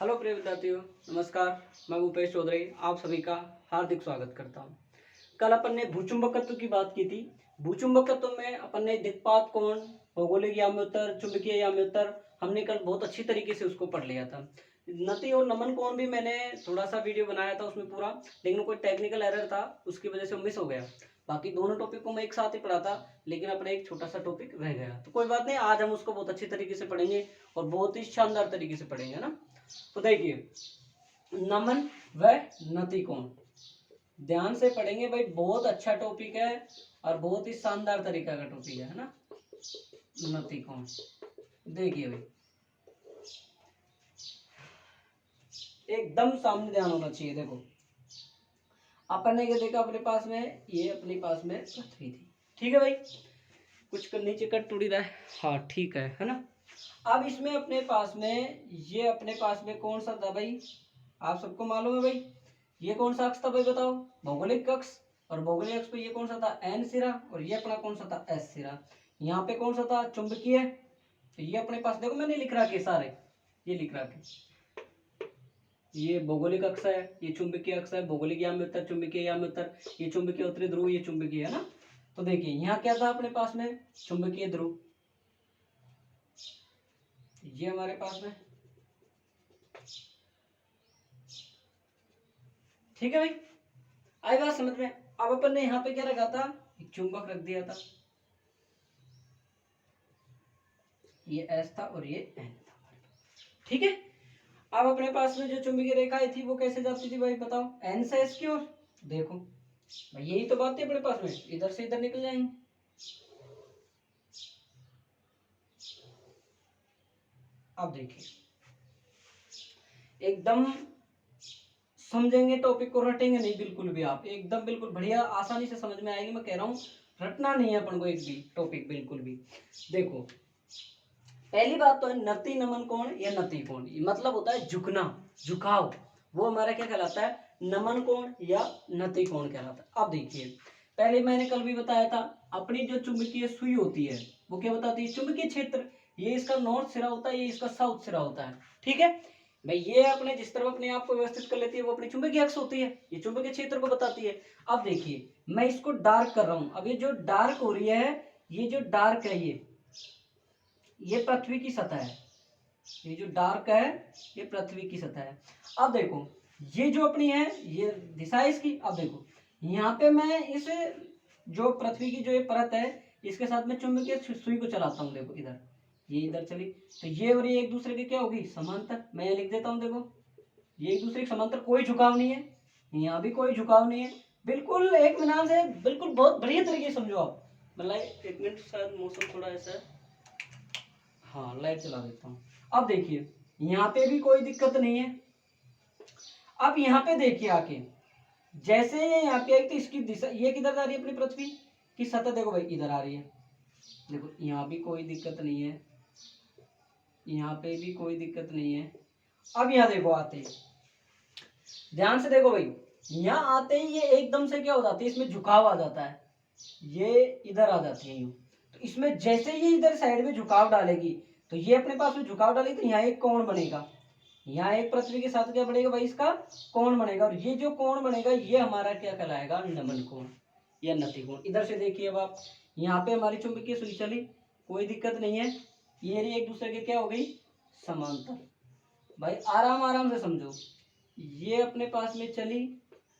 Hello प्रिय विद्यार्थियों, नमस्कार। मैं भूपेश चौधरी आप सभी का हार्दिक स्वागत करता हूं। कल अपन ने भूचुंबकत्व की बात की थी। भूचुंबकत्व में अपन ने दिक्पात कोण, भौगोलिक याम्योत्तर, चुंबकीय याम्योत्तर हमने कल बहुत अच्छी तरीके से उसको पढ़ लिया था। नति और नमन कोण भी मैंने थोड़ा सा वीडियो बनाया था उसमें पूरा, लेकिन कोई टेक्निकल एरर था, उसकी वजह से मिस हो गया। बाकी दोनों टॉपिक को मैं एक साथ ही पढ़ा था, लेकिन अपना एक छोटा सा टॉपिक रह गया। तो कोई बात नहीं, आज हम उसको बहुत अच्छी तरीके से पढ़ेंगे और बहुत ही शानदार तरीके से पढ़ेंगे ना। तो देखिए, नमन व नति कोण ध्यान से पढ़ेंगे भाई, बहुत अच्छा टॉपिक है और बहुत ही शानदार तरीका का टॉपिक है ना। नति कोण देखिए भाई, एकदम सामने ध्यान होना चाहिए। देखो अपन ने क्या देखा, अपने पास में ये अपने पास में पृथ्वी थी, ठीक है भाई। कुछ नीचे कट टूटी रहा है, हाँ ठीक है ना। अब इसमें अपने पास में ये अपने पास में कौन सा था भाई, आप सबको मालूम है भाई, ये कौन सा अक्ष था भाई बताओ, भौगोलिक अक्ष। और भौगोलिक अक्ष पे ये कौन सा था, एन सिरा, और ये अपना कौन सा था, एस सिरा। यहाँ पे कौन सा था, चुंबकीय। तो ये अपने पास देखो मैंने लिख रखा है सारे, ये लिख रखा है, ये भौगोलिक अक्ष है, ये चुंबकीय अक्ष है, भौगोलिक याम्योत्तर, चुंबकीय याम्योत्तर, ये चुंबकीय उत्तरी ध्रुव, ये चुंबकीय है ना। तो देखिए यहाँ क्या था अपने पास में, चुंबकीय ध्रुव, ये हमारे पास में, ठीक है भाई। आई बात समझ में। अब अपन ने यहाँ पे क्या रखा था, एक चुंबक रख दिया था, ये एस था और ये एन था, ठीक है। अब अपने पास में जो चुंबकीय रेखाएं थी वो कैसे जाती थी भाई बताओ, एन से एस की ओर। देखो भाई यही तो बात है अपने पास में, इधर से इधर निकल जाएंगे। अब देखिए एकदम समझेंगे टॉपिक को, रटेंगे नहीं बिल्कुल भी, आप एकदम बिल्कुल बढ़िया आसानी से समझ में आएगी। मैं कह रहा हूँ रटना नहीं है अपन को एक भी टॉपिक, बिल्कुल भी। देखो पहली बात तो है नति नमन कोण या नति कोण, मतलब होता है झुकना, झुकाव, वो हमारा क्या कहलाता है, नमन कोण या नति कोण कहलाता है। अब देखिए पहले मैंने कल भी बताया था, अपनी जो चुंबकीय सुई होती है वो क्या बताती है, चुंबकीय क्षेत्र। ये इसका नॉर्थ सिरा होता है, ये इसका साउथ सिरा होता है, ठीक है भाई। ये अपने जिस तरफ अपने आप को व्यवस्थित कर लेती है वो अपनी चुंबकीय अक्ष होती है, ये चुंबकीय क्षेत्र को बताती है। अब देखिए मैं इसको डार्क कर रहा हूं, अब ये जो डार्क हो रही है, ये जो डार्क है ये पृथ्वी की सतह है, ये जो डार्क है ये पृथ्वी की सतह है। अब देखो ये जो अपनी है ये दिशा है इसकी। अब देखो यहाँ पे मैं इस जो पृथ्वी की जो ये परत है इसके साथ में चुंबकीय सुई को चलाता हूँ, देखो इधर, ये इधर चली, तो ये और ये एक दूसरे के क्या होगी, समांतर। मैं ये लिख देता हूँ, देखो ये एक दूसरे के समांतर, कोई झुकाव नहीं है, यहाँ भी कोई झुकाव नहीं है, बिल्कुल एक मिनार से बिल्कुल बहुत बढ़िया तरीके से समझो आप। मतलब एक मिनट, शायद मौसम थोड़ा ऐसा है, हाँ लाइट चला देता हूँ। अब देखिए यहाँ पे भी कोई दिक्कत नहीं है। अब यहाँ पे देखिए आके, जैसे ये यहाँ पे आई तो इसकी दिशा ये किधर जा रही है, अपनी पृथ्वी की सतह देखो भाई इधर आ रही है, देखो यहाँ भी कोई दिक्कत नहीं है, यहाँ पे भी कोई दिक्कत नहीं है। अब यहाँ देखो आते ही ध्यान से देखो भाई, यहाँ आते ही ये एकदम से क्या हो जाती है, इसमें झुकाव आ जाता है, ये इधर आ जाती है यूं। तो इसमें जैसे ये इधर साइड में झुकाव डालेगी तो ये अपने पास में झुकाव डालेगी, तो यहाँ एक कोण बनेगा, यहाँ एक पृथ्वी के साथ क्या बनेगा भाई, इसका कोण बनेगा, और ये जो कोण बनेगा ये हमारा क्या कहलाएगा, नमन कोण या नति कोण। इधर से देखिए अब आप, यहाँ पे हमारी चुंबकीय सुई चली, कोई दिक्कत नहीं है, ये एक दूसरे के क्या हो गई, समांतर। भाई आराम आराम से समझो, ये अपने पास में चली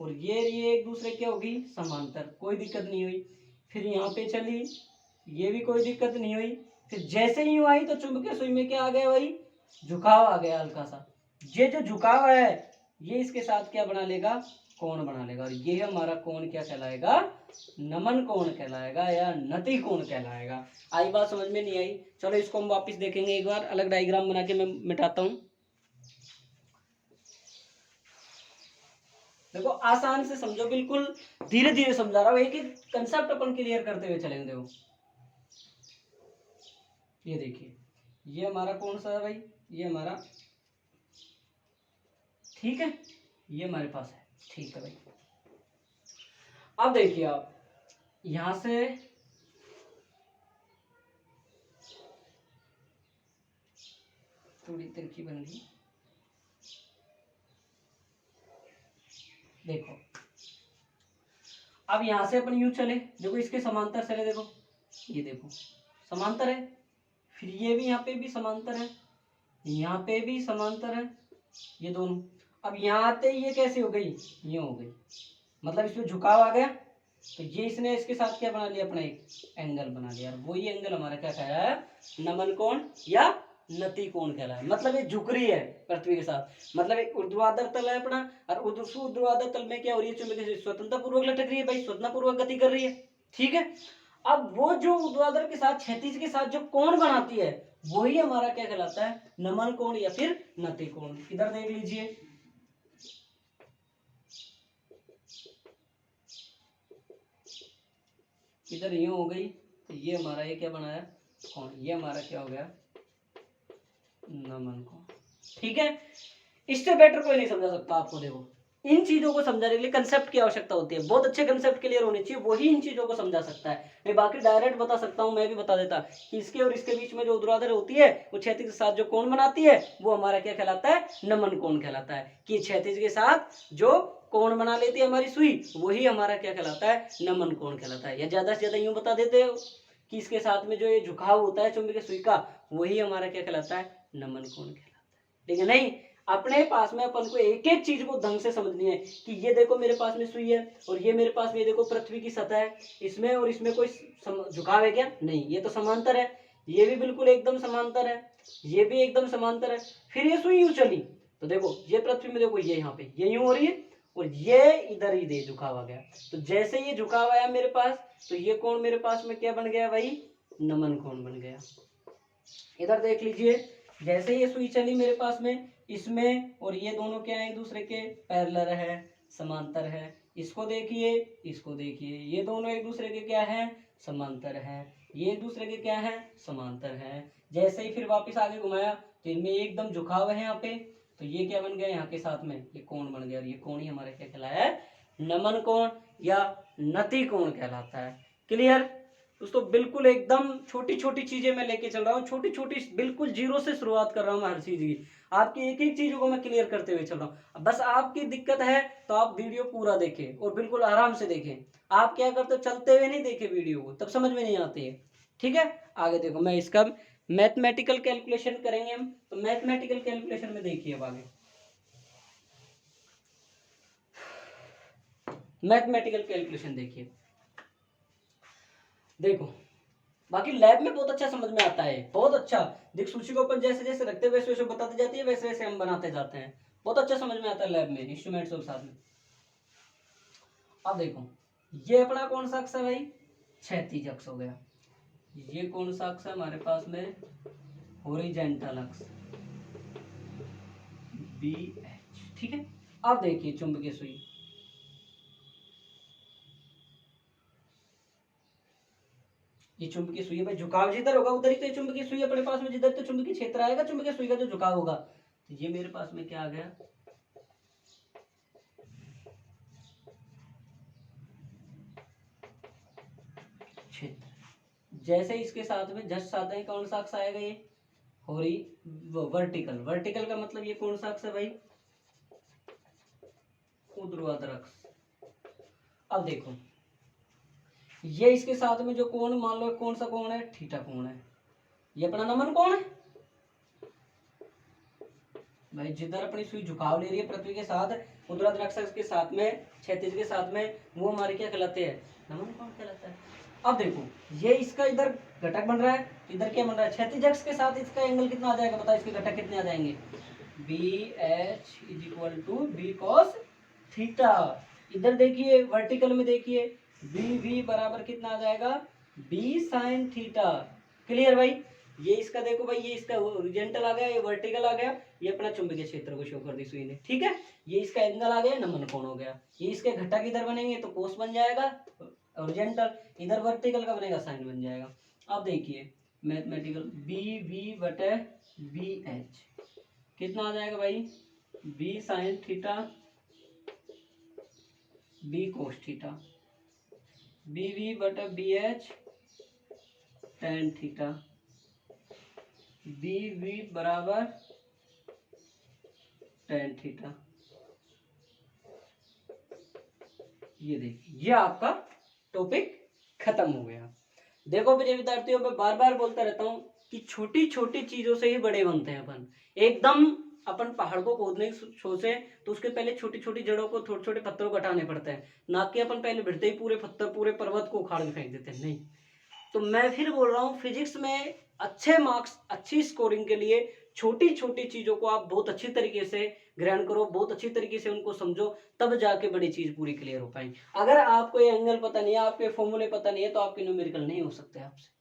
और ये एक दूसरे क्या होगी, समांतर, कोई दिक्कत नहीं हुई। फिर यहाँ पे चली, ये भी कोई दिक्कत नहीं हुई। फिर जैसे ही यूं आई तो चुंबकीय सुई में क्या आ गया भाई, झुकाव आ गया हल्का सा। ये जो झुकाव है ये इसके साथ क्या बना लेगा, कोण बना लेगा, और ये हमारा कोण क्या कहलाएगा, नमन कोण कहलाएगा या नति कोण कहलाएगा। आई बात समझ में नहीं आई, चलो इसको हम वापस देखेंगे एक बार, अलग डायग्राम बना के मैं मिटाता हूँ। देखो आसान से समझो, बिल्कुल धीरे धीरे समझा रहा हूँ, एक एक कंसेप्ट अपन क्लियर करते हुए चलेंगे। देखो ये देखिए, ये हमारा कौन सा है भाई, ये हमारा, ठीक है, ये हमारे पास है, ठीक है भाई। अब देखिए आप यहां से थोड़ी तिरछी बन गई, देखो अब यहां से अपन यूं चले, देखो इसके समांतर चले, देखो ये देखो समांतर है, फिर ये भी यहाँ पे भी समांतर है, यहाँ पे भी समांतर है, ये दोनों। अब यहाँ आते ये कैसे हो गई, ये हो गई, मतलब इसमें झुकाव आ गया, तो ये इसने इसके साथ क्या बना लिया, अपना एक एंगल बना लिया, और वही एंगल हमारा क्या कहलाया है, नमन कोण या नति कोण कहलाया। मतलब ये झुक रही है पृथ्वी के साथ, मतलब एक ऊर्ध्वाधर तल है अपना, और ऊर्ध्वाधर तल में क्या हो रही है, चुंबकीय स्वतंत्रता पूर्वक लटक रही है भाई, स्वतंत्रता पूर्वक गति कर रही है, ठीक है। अब वो जो ऊर्ध्वाधर के साथ क्षैतिज के साथ जो कोण बनाती है, वही हमारा क्या कहलाता है, नमन कोण या फिर नति कोण। इधर देख लीजिए, इधर यूं हो गई, तो ये हमारा ये क्या बनाया कोण, ये हमारा क्या हो गया, नमन कोण, ठीक है। इससे बेटर कोई नहीं समझा सकता आपको। देखो इन चीजों को समझाने के लिए कंसेप्ट की आवश्यकता होती है, बहुत अच्छे कंसेप्ट क्लियर होने चाहिए, वही इन चीजों को समझा सकता है। मैं बाकी डायरेक्ट बता सकता हूं, मैं भी बता देता कि इसके और इसके बीच में जो ऊर्ध्वाधर होती है, वो क्षैतिज के साथ जो कोण बनाती है, वो हमारा क्या कहलाता है, नमन कोण कहलाता है। कि क्षैतिज के साथ जो कोण बना लेती है हमारी सुई, वही हमारा क्या कहलाता है, नमन कोण कहलाता है। या ज्यादा से ज्यादा यूं बता देते हो कि इसके साथ में जो ये झुकाव होता है चुंबकीय सुई का, वही हमारा क्या कहलाता है, नमन कोण कहलाता है। लेकिन नहीं, अपने पास में अपन को एक एक चीज को ढंग से समझनी है कि ये देखो मेरे पास में सुई है, और ये मेरे पास में ये देखो पृथ्वी की सतह है, इसमें और इसमें कोई झुकाव है क्या, नहीं, ये तो समांतर है, ये भी बिल्कुल एकदम समांतर है, ये भी एकदम समांतर है। फिर ये सुई यूं चली, तो देखो ये पृथ्वी में देखो ये यहाँ पे ये यूं हो रही है, और ये इधर ही दे झुकाव आ गया, तो जैसे ये झुकाव आया मेरे पास, तो ये कोण मेरे पास में क्या बन गया भाई, नमन कोण बन गया। इधर देख लीजिए, जैसे ये सुई चली मेरे पास में, इसमें और ये दोनों क्या है, एक दूसरे के पैरेलल है, समांतर है। इसको देखिए, इसको देखिए, ये दोनों एक दूसरे के क्या है, समांतर है, ये एक दूसरे के क्या है, समांतर है। जैसे ही फिर वापस आगे घुमाया, तो इनमें एकदम झुकाव है यहाँ पे, तो ये क्या बन गया, यहाँ के साथ में ये कोण बन गया, और ये कोण ही हमारा क्या कहलाया है, नमन कोण या नति कोण कहलाता है। क्लियर दोस्तों, बिल्कुल एकदम छोटी छोटी चीजें मैं लेके चल रहा हूँ, छोटी छोटी बिल्कुल जीरो से शुरुआत कर रहा हूँ मैं हर चीज की, आपकी एक एक चीजों को मैं क्लियर करते हुए चल रहा हूँ। बस आपकी दिक्कत है तो आप वीडियो पूरा देखें और बिल्कुल आराम से देखें। आप क्या करते हो, चलते हुए नहीं देखे वीडियो को, तब समझ में नहीं आती है, ठीक है। आगे देखो, मैं इसका मैथमेटिकल कैलकुलेशन करेंगे हम, तो मैथमेटिकल कैलकुलेशन में देखिए, अब आगे मैथमेटिकल कैलकुलेशन देखिए। देखो बाकी लैब में बहुत अच्छा समझ में आता है, बहुत अच्छा। देख सूची को अपन जैसे जैसे रखते हैं वैसे वैसे बताती जाती है, वैसे वैसे हम बनाते जाते हैं, बहुत अच्छा समझ में आता है लैब में इंस्ट्रूमेंट्स और साथ में। अब देखो ये अपना कौन सा अक्ष है भाई, क्षैतिज अक्ष हो गया। ये कौन सा अक्ष है हमारे पास में, हॉरिजॉन्टल अक्ष, बी एच, ठीक है। अब देखिए चुंबकीय सुई, ये चुंबकीय सुई है भाई, झुकाव जिधर होगा उधर ही तो चुंबकीय सुई अपने पास में, जिधर तो चुंबकीय क्षेत्र आएगा चुंबकीय सुई का जो झुकाव होगा। तो ये मेरे पास में क्या आ गया, क्षेत्र। जैसे इसके साथ में जस्ट आता है, कौन सा अक्ष आएगा, ये होरी वर्टिकल, वर्टिकल का मतलब ये कौन सा अक्ष है भाई, ऊर्ध्वाधर अक्ष। अब देखो ये इसके साथ में जो कोण, मान लो कौन सा कोण है, थीटा कोण है, ये अपना नमन कोण है भाई। जिधर अपनी सुई झुकाव ले रही है पृथ्वी के साथ, ऊर्ध्वाधर अक्ष के साथ में, क्षैतिज के साथ में, वो हमारे क्या कहलाते हैं, नमन कोण कहलाता है। अब देखो ये इसका इधर घटक बन रहा है, इधर क्या बन रहा है, क्षैतिज अक्ष के साथ इसका एंगल कितना आ जाएगा, बताओ इसके घटक कितने आ जाएंगे, B H is equal to B cos theta. इधर देखिए वर्टिकल में देखिए, बी वी बराबर कितना आ जाएगा, बी साइन थीटा। क्लियर भाई, ये इसका देखो भाई, ये इसका हॉरिजॉन्टल आ गया, ये वर्टिकल आ गया, ये अपना चुंबकीय क्षेत्र को शो कर दी सुई ने, ठीक है। ये इसका एंगल आ गया, नमन कोण हो गया। ये इसके घटक इधर बनेंगे तो कोस बन जाएगा हॉरिजॉन्टल, इधर वर्टिकल का बनेगा साइन बन जाएगा। अब देखिए मैथमेटिकल, बी वी बटे बी एच कितना आ जाएगा भाई, B sine theta B cos theta, B V बटा B H tan theta, B V बराबर टेन थीटा। ये देखिए, ये आपका टॉपिक खत्म हो गया। देखो प्रिय विद्यार्थियों, मैं बार बार बोलता रहता हूँ कि छोटी छोटी चीजों से ही बड़े बनते हैं अपन। एकदम अपन पहाड़ को खोदने की सोचे तो उसके पहले छोटी छोटी जड़ों को, छोटे छोटे पत्थरों को हटाने पड़ते हैं, ना कि अपन पहले भिड़ते ही पूरे पत्थर, पूरे पर्वत को उखाड़ के फेंक देते हैं। नहीं, तो मैं फिर बोल रहा हूँ, फिजिक्स में अच्छे मार्क्स, अच्छी स्कोरिंग के लिए छोटी छोटी चीजों को आप बहुत अच्छी तरीके से ग्रहण करो, बहुत अच्छी तरीके से उनको समझो, तब जाके बड़ी चीज पूरी क्लियर हो पाएंगी। अगर आपको ये एंगल पता नहीं है, आपके फॉर्मूले पता नहीं है, तो आपके न्यूमेरिकल नहीं हो सकते आपसे।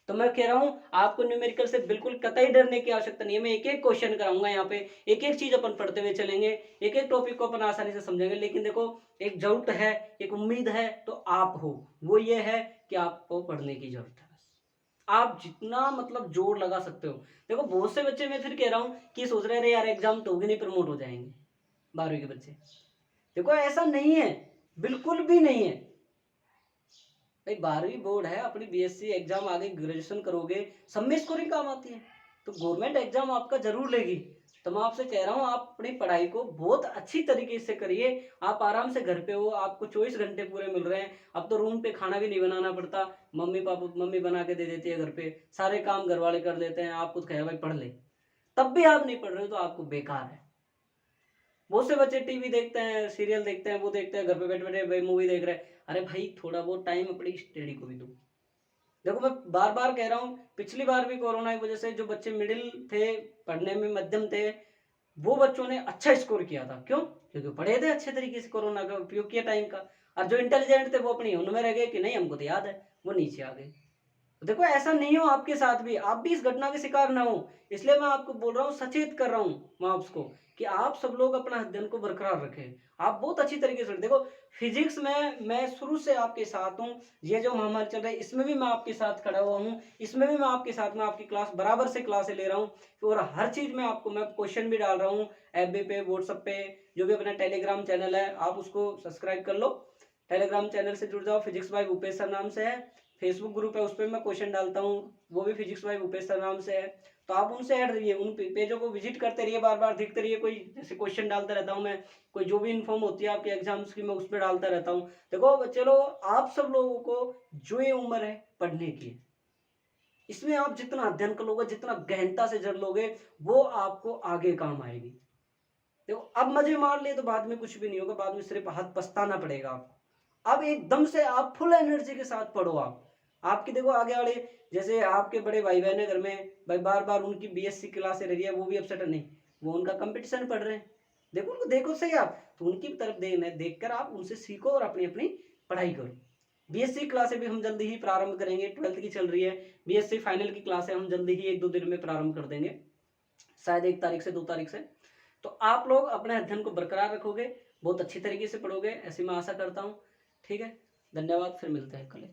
तो मैं कह रहा हूँ आपको न्यूमेरिकल से बिल्कुल कतई डरने की आवश्यकता नहीं है। मैं एक एक क्वेश्चन कराऊंगा यहाँ पे, एक एक चीज अपन पढ़ते हुए चलेंगे, एक एक टॉपिक को अपन आसानी से समझेंगे। लेकिन देखो, एक जरूरत है, एक उम्मीद है, तो आप हो, वो ये है कि आपको पढ़ने की जरूरत है। बस आप जितना मतलब जोर लगा सकते हो। देखो बहुत से बच्चे, मैं फिर कह रहा हूँ कि सोच रहे यार एग्जाम तो होगी नहीं, प्रमोट हो जाएंगे 12वीं के बच्चे। देखो ऐसा नहीं है, बिल्कुल भी नहीं है भाई। 12वीं बोर्ड है, अपनी बीएससी एग्जाम आगे ग्रेजुएशन करोगे, सब में स्कोरिंग काम आती है, तो गवर्नमेंट एग्जाम आपका जरूर लेगी। तो मैं आपसे कह रहा हूँ, आप अपनी पढ़ाई को बहुत अच्छी तरीके से करिए। आप आराम से घर पे हो, आपको 24 घंटे पूरे मिल रहे हैं। अब तो रूम पे खाना भी नहीं बनाना पड़ता, मम्मी बना के दे देती है घर पे, सारे काम घर वाले कर देते हैं। आप खुद कहे भाई पढ़ ले, तब भी आप नहीं पढ़ रहे हो, तो आपको बेकार है। बहुत से बच्चे टीवी देखते हैं, सीरियल देखते हैं, वो देखते हैं, घर पे बैठे बैठे मूवी देख रहे हैं। अरे भाई थोड़ा बहुत टाइम अपनी स्टडी को भी दो। देखो मैं बार बार कह रहा हूँ, पिछली बार भी कोरोना की वजह से जो बच्चे मिडिल थे, पढ़ने में मध्यम थे, वो बच्चों ने अच्छा स्कोर किया था। क्यों? क्योंकि पढ़े थे अच्छे तरीके से, कोरोना का उपयोग किया टाइम का। और जो इंटेलिजेंट थे वो अपनी उनमें रह गए कि नहीं हमको तो याद है, वो नीचे आ गए। तो देखो ऐसा नहीं हो आपके साथ भी, आप भी इस घटना के शिकार ना हो। इसलिए मैं आपको बोल रहा हूँ, सचेत कर रहा हूँ मैं आपको कि आप सब लोग अपना अध्ययन को बरकरार रखें। आप बहुत अच्छी तरीके से देखो, फिजिक्स में मैं शुरू से आपके साथ हूँ। ये जो महामारी चल रही है इसमें भी मैं आपके साथ खड़ा हुआ हूँ, इसमें भी मैं आपके साथ में आपकी क्लास बराबर से क्लासे ले रहा हूँ। और हर चीज में आपको मैं क्वेश्चन भी डाल रहा हूँ, FB पे, व्हाट्सएप पे, जो भी अपना टेलीग्राम चैनल है आप उसको सब्सक्राइब कर लो। टेलीग्राम चैनल से जुड़ जाओ, फिजिक्स बाय भूपेश सर नाम से है। फेसबुक ग्रुप है, उस पर मैं क्वेश्चन डालता हूँ, वो भी फिजिक्स बाय भूपेश सर नाम से है। तो आप उनसे ऐड रहिए, उन पेजों को विजिट करते रहिए, बार बार देखते रहिए। कोई जैसे क्वेश्चन डालता रहता हूँ मैं, कोई जो भी इन्फॉर्म होती है आपके एग्जाम्स की, मैं उस पर डालता रहता हूँ। देखो चलो, आप सब लोगों को जो ये उम्र है पढ़ने की, इसमें आप जितना अध्ययन कर लोगे, जितना गहनता से जड़ लोगे, वो आपको आगे काम आएगी। देखो अब मजे मार लिए तो बाद में कुछ भी नहीं होगा, बाद में सिर्फ हाथ पछताना पड़ेगा आपको। अब एकदम से आप फुल एनर्जी के साथ पढ़ो। आप आपकी देखो आगे वाले, जैसे आपके बड़े भाई बहन है घर में, भाई बार बार उनकी बीएससी क्लासे रह रही है, वो भी अपसेट नहीं, वो उनका कंपटीशन पढ़ रहे हैं। देखो उनको देखो सही आप, तो उनकी तरफ देखकर आप उनसे सीखो और अपनी अपनी पढ़ाई करो। बीएससी क्लासे भी हम जल्दी ही प्रारंभ करेंगे, 12th की चल रही है, बीएससी फाइनल की क्लासे हम जल्दी ही 1-2 दिन में प्रारंभ कर देंगे, शायद 1 तारीख से 2 तारीख से। तो आप लोग अपने अध्ययन को बरकरार रखोगे, बहुत अच्छी तरीके से पढ़ोगे, ऐसी मैं आशा करता हूँ। ठीक है, धन्यवाद, फिर मिलते हैं कल।